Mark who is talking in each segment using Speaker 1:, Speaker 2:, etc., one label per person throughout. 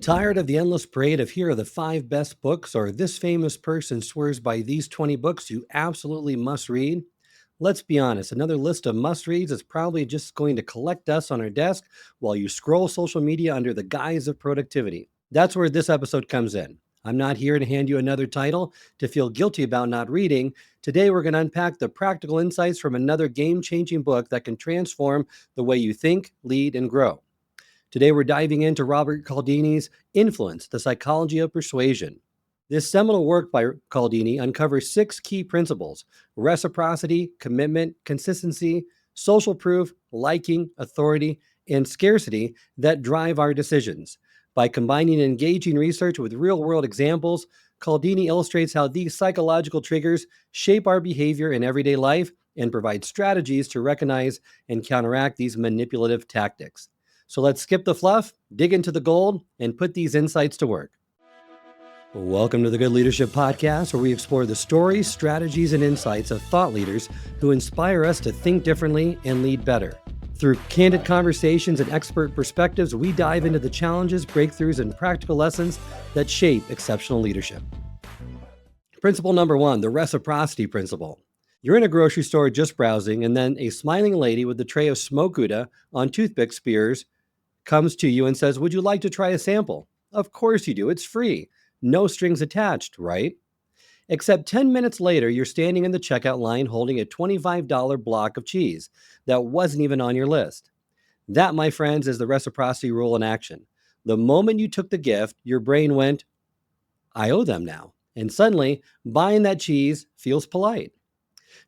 Speaker 1: Tired of the endless parade of here are the 5 best books or this famous person swears by these 20 books you absolutely must read? Let's be honest, another list of must reads is probably just going to collect dust on our desk while you scroll social media under the guise of productivity. That's where this episode comes in. I'm not here to hand you another title to feel guilty about not reading. Today, we're going to unpack the practical insights from another game changing book that can transform the way you think, lead, and grow. Today, we're diving into Robert Cialdini's Influence, the Psychology of Persuasion. This seminal work by Cialdini uncovers 6 key principles: reciprocity, commitment, consistency, social proof, liking, authority, and scarcity that drive our decisions. By combining engaging research with real world examples, Cialdini illustrates how these psychological triggers shape our behavior in everyday life and provide strategies to recognize and counteract these manipulative tactics. So let's skip the fluff, dig into the gold, and put these insights to work. Welcome to the Good Leadership Podcast, where we explore the stories, strategies, and insights of thought leaders who inspire us to think differently and lead better. Through candid conversations and expert perspectives, we dive into the challenges, breakthroughs, and practical lessons that shape exceptional leadership. Principle number 1, the reciprocity principle. You're in a grocery store just browsing, and then a smiling lady with a tray of smoked Gouda on toothpick spears comes to you and says, "Would you like to try a sample?" Of course you do. It's free. No strings attached, right? Except 10 minutes later, you're standing in the checkout line holding a $25 block of cheese that wasn't even on your list. That, my friends, is the reciprocity rule in action. The moment you took the gift, your brain went, "I owe them now." And suddenly, buying that cheese feels polite.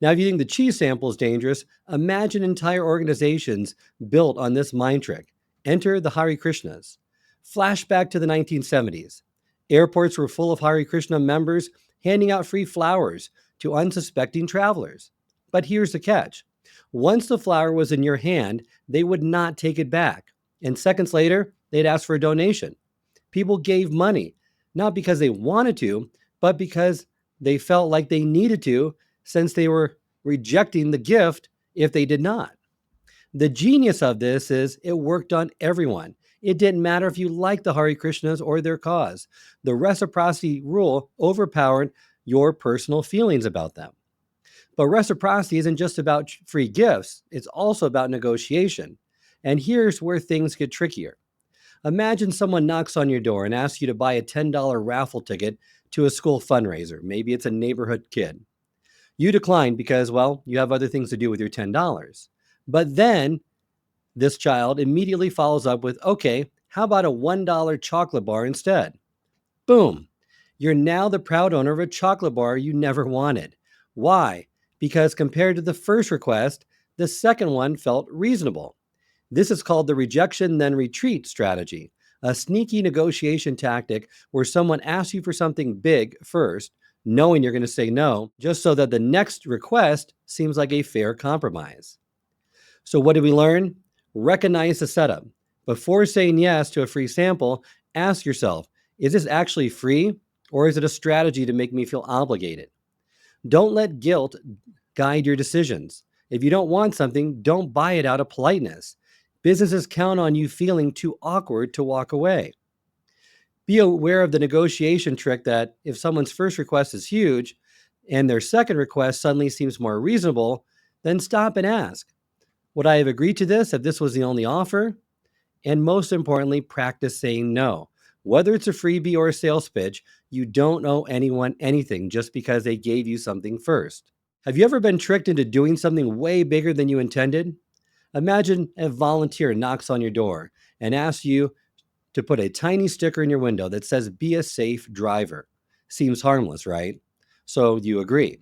Speaker 1: Now, if you think the cheese sample is dangerous, imagine entire organizations built on this mind trick. Enter the Hare Krishnas. Flashback to the 1970s. Airports were full of Hare Krishna members handing out free flowers to unsuspecting travelers. But here's the catch. Once the flower was in your hand, they would not take it back. And seconds later, they'd ask for a donation. People gave money, not because they wanted to, but because they felt like they needed to, since they were rejecting the gift if they did not. The genius of this is it worked on everyone. It didn't matter if you liked the Hare Krishnas or their cause. The reciprocity rule overpowered your personal feelings about them. But reciprocity isn't just about free gifts, it's also about negotiation. And here's where things get trickier. Imagine someone knocks on your door and asks you to buy a $10 raffle ticket to a school fundraiser. Maybe it's a neighborhood kid. You decline because, well, you have other things to do with your $10. But then this child immediately follows up with, "Okay, how about a $1 chocolate bar instead?" Boom. You're now the proud owner of a chocolate bar you never wanted. Why? Because compared to the first request, the second one felt reasonable. This is called the rejection then retreat strategy, a sneaky negotiation tactic where someone asks you for something big first, knowing you're going to say no, just so that the next request seems like a fair compromise. So what did we learn? Recognize the setup. Before saying yes to a free sample, ask yourself, is this actually free or is it a strategy to make me feel obligated? Don't let guilt guide your decisions. If you don't want something, don't buy it out of politeness. Businesses count on you feeling too awkward to walk away. Be aware of the negotiation trick that if someone's first request is huge and their second request suddenly seems more reasonable, then stop and ask, would I have agreed to this if this was the only offer? And most importantly, practice saying no. Whether it's a freebie or a sales pitch, you don't owe anyone anything just because they gave you something first. Have you ever been tricked into doing something way bigger than you intended? Imagine a volunteer knocks on your door and asks you to put a tiny sticker in your window that says, "Be a safe driver." Seems harmless, right? So you agree.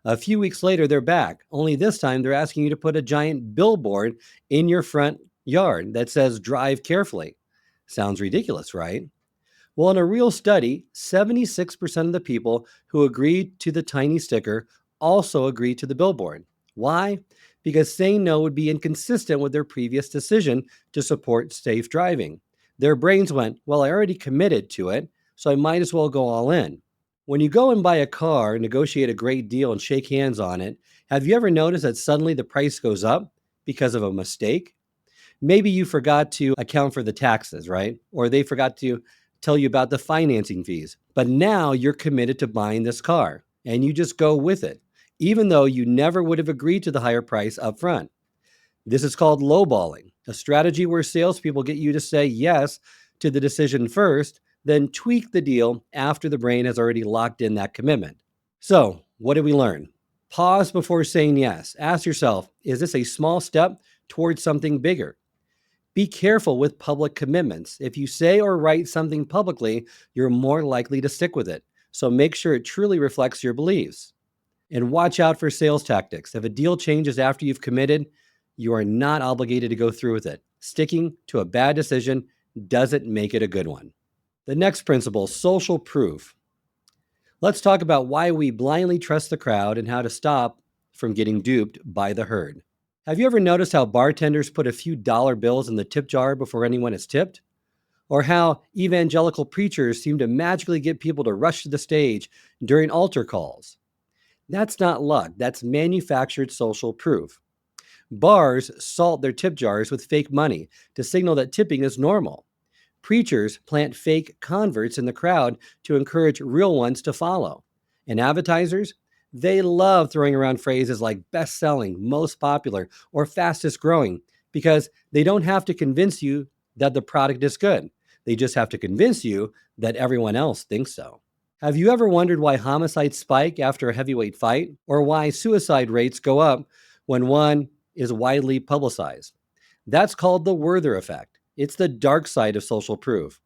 Speaker 1: A few weeks later, they're back, only this time they're asking you to put a giant billboard in your front yard that says, "Drive carefully." Sounds ridiculous, right? Well, in a real study, 76% of the people who agreed to the tiny sticker also agreed to the billboard. Why? Because saying no would be inconsistent with their previous decision to support safe driving. Their brains went, "Well, I already committed to it, so I might as well go all in." When you go and buy a car, negotiate a great deal, and shake hands on it, have you ever noticed that suddenly the price goes up because of a mistake? Maybe you forgot to account for the taxes, right? Or they forgot to tell you about the financing fees. But now you're committed to buying this car and you just go with it, even though you never would have agreed to the higher price up front. This is called lowballing, a strategy where salespeople get you to say yes to the decision first, then tweak the deal after the brain has already locked in that commitment. So, what did we learn? Pause before saying yes. Ask yourself, is this a small step towards something bigger? Be careful with public commitments. If you say or write something publicly, you're more likely to stick with it. So make sure it truly reflects your beliefs. And watch out for sales tactics. If a deal changes after you've committed, you are not obligated to go through with it. Sticking to a bad decision doesn't make it a good one. The next principle, social proof. Let's talk about why we blindly trust the crowd and how to stop from getting duped by the herd. Have you ever noticed how bartenders put a few dollar bills in the tip jar before anyone is tipped? Or how evangelical preachers seem to magically get people to rush to the stage during altar calls? That's not luck, that's manufactured social proof. Bars salt their tip jars with fake money to signal that tipping is normal. Preachers plant fake converts in the crowd to encourage real ones to follow. And advertisers, they love throwing around phrases like best selling, most popular, or fastest growing because they don't have to convince you that the product is good. They just have to convince you that everyone else thinks so. Have you ever wondered why homicides spike after a heavyweight fight, or why suicide rates go up when one is widely publicized? That's called the Werther effect. It's the dark side of social proof.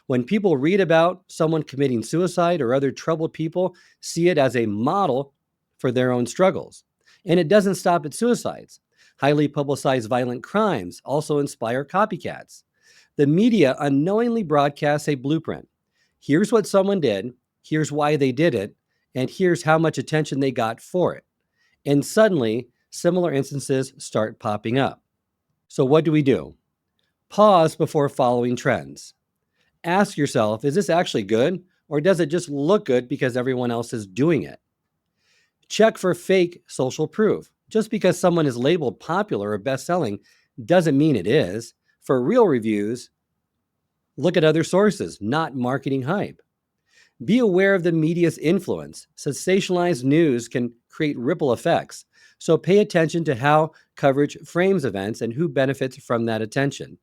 Speaker 1: When people read about someone committing suicide or other troubled people, see it as a model for their own struggles. And it doesn't stop at suicides. Highly publicized violent crimes also inspire copycats. The media unknowingly broadcasts a blueprint. Here's what someone did, here's why they did it, and here's how much attention they got for it. And suddenly, similar instances start popping up. So what do we do? Pause before following trends. Ask yourself, is this actually good, or does it just look good because everyone else is doing it? Check for fake social proof. Just because someone is labeled popular or best-selling doesn't mean it is. For real reviews, look at other sources, not marketing hype. Be aware of the media's influence. Sensationalized news can create ripple effects, so pay attention to how coverage frames events and who benefits from that attention.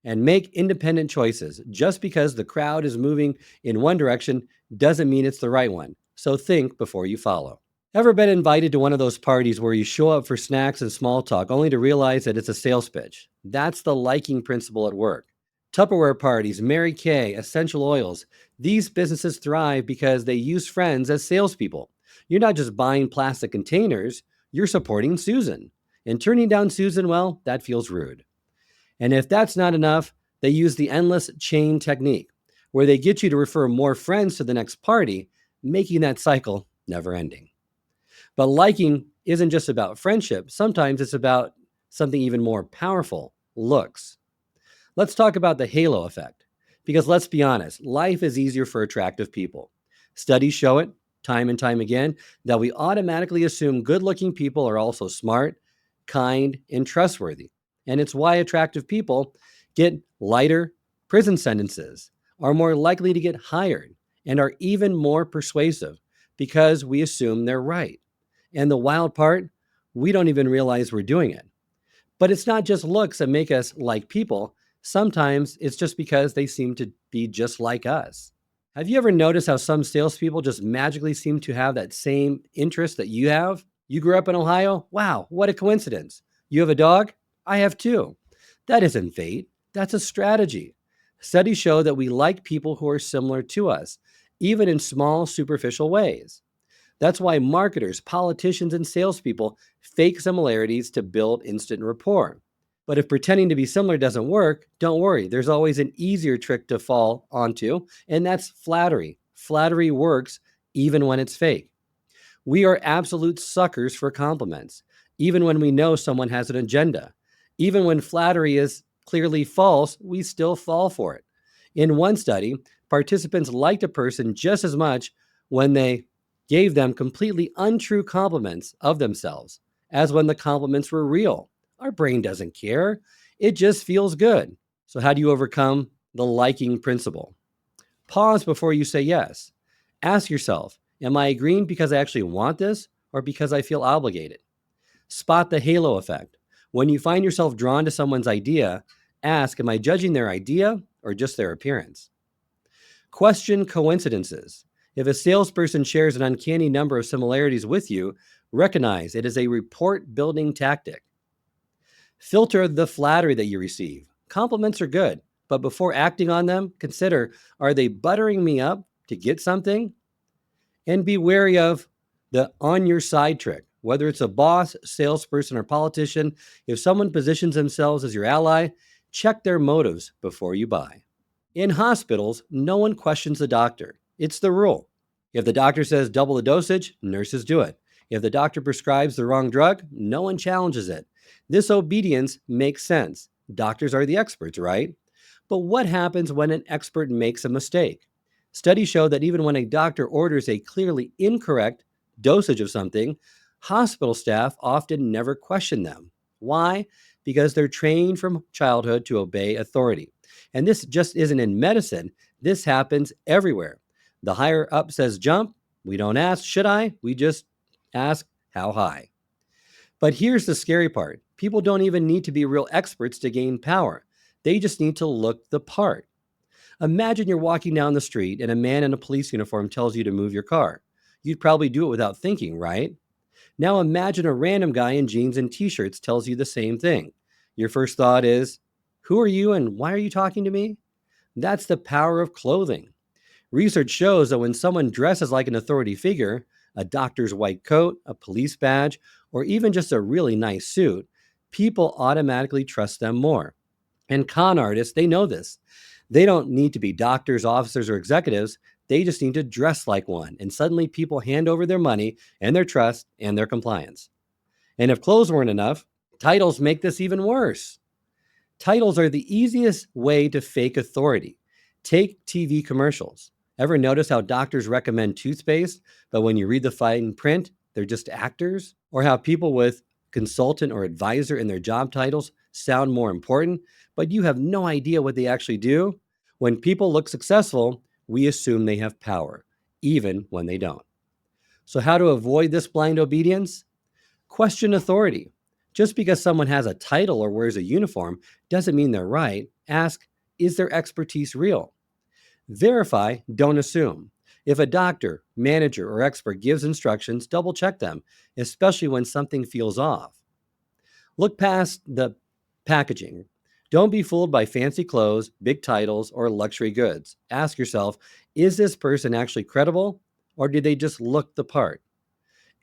Speaker 1: And make independent choices. Just because the crowd is moving in one direction doesn't mean it's the right one. So think before you follow. Ever been invited to one of those parties where you show up for snacks and small talk only to realize that it's a sales pitch? That's the liking principle at work. Tupperware parties, Mary Kay, essential oils. These businesses thrive because they use friends as salespeople. You're not just buying plastic containers, you're supporting Susan. And turning down Susan, well, that feels rude. And if that's not enough, they use the endless chain technique, where they get you to refer more friends to the next party, making that cycle never ending. But liking isn't just about friendship. Sometimes it's about something even more powerful, looks. Let's talk about the halo effect, because let's be honest, life is easier for attractive people. Studies show it time and time again that we automatically assume good-looking people are also smart, kind, and trustworthy. And it's why attractive people get lighter prison sentences, are more likely to get hired, and are even more persuasive because we assume they're right. And the wild part, we don't even realize we're doing it. But it's not just looks that make us like people. Sometimes it's just because they seem to be just like us. Have you ever noticed how some salespeople just magically seem to have that same interest that you have? You grew up in Ohio? Wow, what a coincidence. You have a dog? I have too. That isn't fate. That's a strategy. Studies show that we like people who are similar to us, even in small, superficial ways. That's why marketers, politicians, and salespeople fake similarities to build instant rapport. But if pretending to be similar doesn't work, don't worry. There's always an easier trick to fall onto, and that's flattery. Flattery works even when it's fake. We are absolute suckers for compliments, even when we know someone has an agenda. Even when flattery is clearly false, we still fall for it. In one study, participants liked a person just as much when they gave them completely untrue compliments of themselves as when the compliments were real. Our brain doesn't care. It just feels good. So how do you overcome the liking principle? Pause before you say yes. Ask yourself, am I agreeing because I actually want this or because I feel obligated? Spot the halo effect. When you find yourself drawn to someone's idea, ask, am I judging their idea or just their appearance? Question coincidences. If a salesperson shares an uncanny number of similarities with you, recognize it is a report building tactic. Filter the flattery that you receive. Compliments are good, but before acting on them, consider, are they buttering me up to get something? And be wary of the on your side trick. Whether it's a boss, salesperson, or politician, if someone positions themselves as your ally, check their motives before you buy. In hospitals, no one questions the doctor. It's the rule. If the doctor says double the dosage, nurses do it. If the doctor prescribes the wrong drug, no one challenges it. This obedience makes sense. Doctors are the experts, right? But what happens when an expert makes a mistake? Studies show that even when a doctor orders a clearly incorrect dosage of something, hospital staff often never question them. Why? Because they're trained from childhood to obey authority. And this just isn't in medicine, this happens everywhere. The higher up says jump, we don't ask, should I? We just ask, how high? But here's the scary part, people don't even need to be real experts to gain power. They just need to look the part. Imagine you're walking down the street and a man in a police uniform tells you to move your car. You'd probably do it without thinking, right? Now imagine a random guy in jeans and t-shirts tells you the same thing. Your first thought is, who are you and why are you talking to me? That's the power of clothing. Research shows that when someone dresses like an authority figure, a doctor's white coat, a police badge, or even just a really nice suit, people automatically trust them more. And con artists, they know this. They don't need to be doctors, officers, or executives. They just need to dress like one. And suddenly people hand over their money and their trust and their compliance. And if clothes weren't enough, titles make this even worse. Titles are the easiest way to fake authority. Take TV commercials. Ever notice how doctors recommend toothpaste, but when you read the fine print, they're just actors? Or how people with consultant or advisor in their job titles sound more important, but you have no idea what they actually do? When people look successful, we assume they have power, even when they don't. So, how to avoid this blind obedience? Question authority. Just because someone has a title or wears a uniform doesn't mean they're right. Ask, is their expertise real? Verify, don't assume. If a doctor, manager, or expert gives instructions, double check them, especially when something feels off. Look past the packaging. Don't be fooled by fancy clothes, big titles, or luxury goods. Ask yourself, is this person actually credible, or do they just look the part?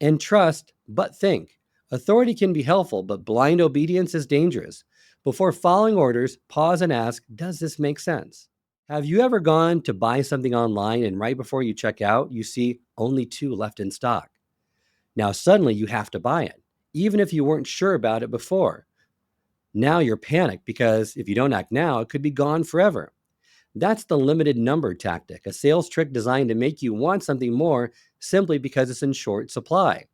Speaker 1: And trust, but think. Authority can be helpful, but blind obedience is dangerous. Before following orders, pause and ask, does this make sense? Have you ever gone to buy something online and right before you check out, you see only 2 left in stock? Now suddenly you have to buy it, even if you weren't sure about it before. Now you're panicked because if you don't act now, it could be gone forever. That's the limited number tactic, a sales trick designed to make you want something more simply because it's in short supply.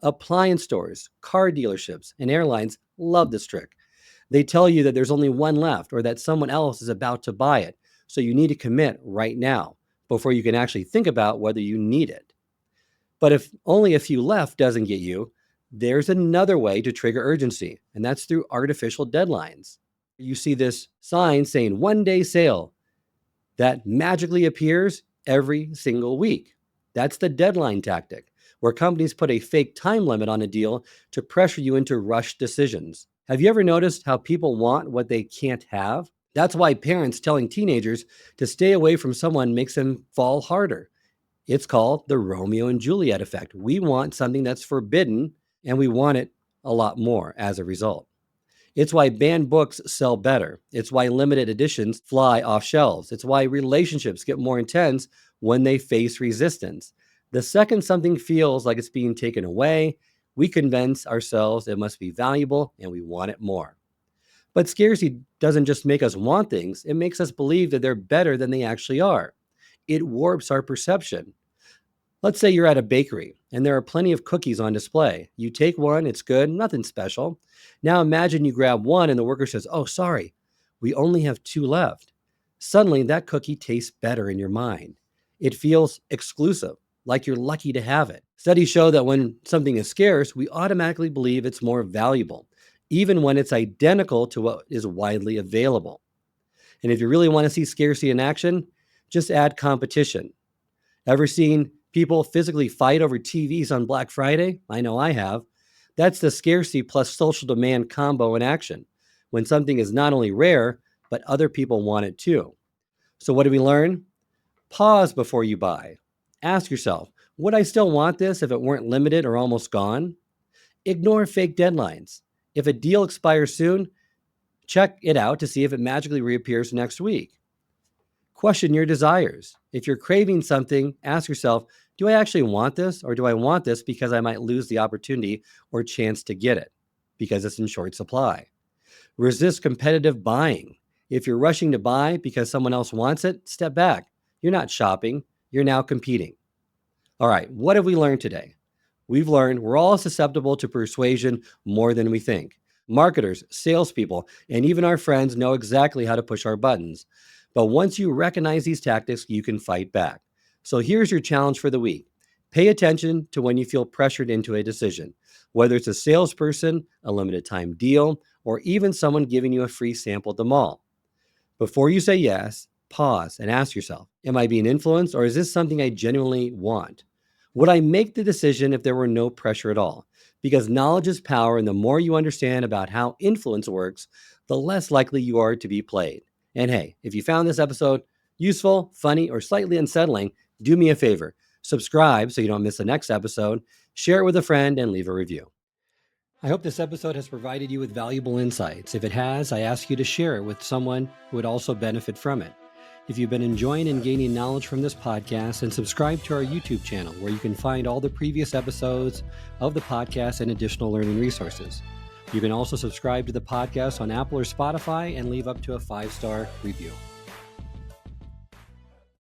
Speaker 1: Appliance stores, car dealerships, and airlines love this trick. They tell you that there's only one left or that someone else is about to buy it, so you need to commit right now before you can actually think about whether you need it. But if only a few left doesn't get you, there's another way to trigger urgency, and that's through artificial deadlines. You see this sign saying 1 day sale that magically appears every single week. That's the deadline tactic, where companies put a fake time limit on a deal to pressure you into rushed decisions. Have you ever noticed how people want what they can't have? That's why parents telling teenagers to stay away from someone makes them fall harder. It's called the Romeo and Juliet effect. We want something that's forbidden, and we want it a lot more as a result. It's why banned books sell better. It's why limited editions fly off shelves. It's why relationships get more intense when they face resistance. The second something feels like it's being taken away, we convince ourselves it must be valuable and we want it more. But scarcity doesn't just make us want things, it makes us believe that they're better than they actually are. It warps our perception. Let's say you're at a bakery and there are plenty of cookies on display. You take one, it's good, nothing special. Now imagine you grab one and the worker says, "Oh, sorry, we only have 2 left." Suddenly that cookie tastes better in your mind. It feels exclusive, like you're lucky to have it. Studies show that when something is scarce, we automatically believe it's more valuable, even when it's identical to what is widely available. And if you really want to see scarcity in action, just add competition. Ever seen people physically fight over TVs on Black Friday? I know I have. That's the scarcity plus social demand combo in action, when something is not only rare, but other people want it too. So, what do we learn? Pause before you buy. Ask yourself, would I still want this if it weren't limited or almost gone? Ignore fake deadlines. If a deal expires soon, check it out to see if it magically reappears next week. Question your desires. If you're craving something, ask yourself, do I actually want this, or do I want this because I might lose the opportunity or chance to get it because it's in short supply? Resist competitive buying. If you're rushing to buy because someone else wants it, step back. You're not shopping, you're now competing. All right, what have we learned today? We've learned we're all susceptible to persuasion more than we think. Marketers, salespeople, and even our friends know exactly how to push our buttons. But once you recognize these tactics, you can fight back. So here's your challenge for the week. Pay attention to when you feel pressured into a decision, whether it's a salesperson, a limited time deal, or even someone giving you a free sample at the mall. Before you say yes, pause and ask yourself, am I being influenced, or is this something I genuinely want? Would I make the decision if there were no pressure at all? Because knowledge is power, and the more you understand about how influence works, the less likely you are to be played. And hey, if you found this episode useful, funny, or slightly unsettling, do me a favor. Subscribe so you don't miss the next episode, share it with a friend, and leave a review. I hope this episode has provided you with valuable insights. If it has, I ask you to share it with someone who would also benefit from it. If you've been enjoying and gaining knowledge from this podcast, then subscribe to our YouTube channel, where you can find all the previous episodes of the podcast and additional learning resources. You can also subscribe to the podcast on Apple or Spotify and leave up to a 5-star review.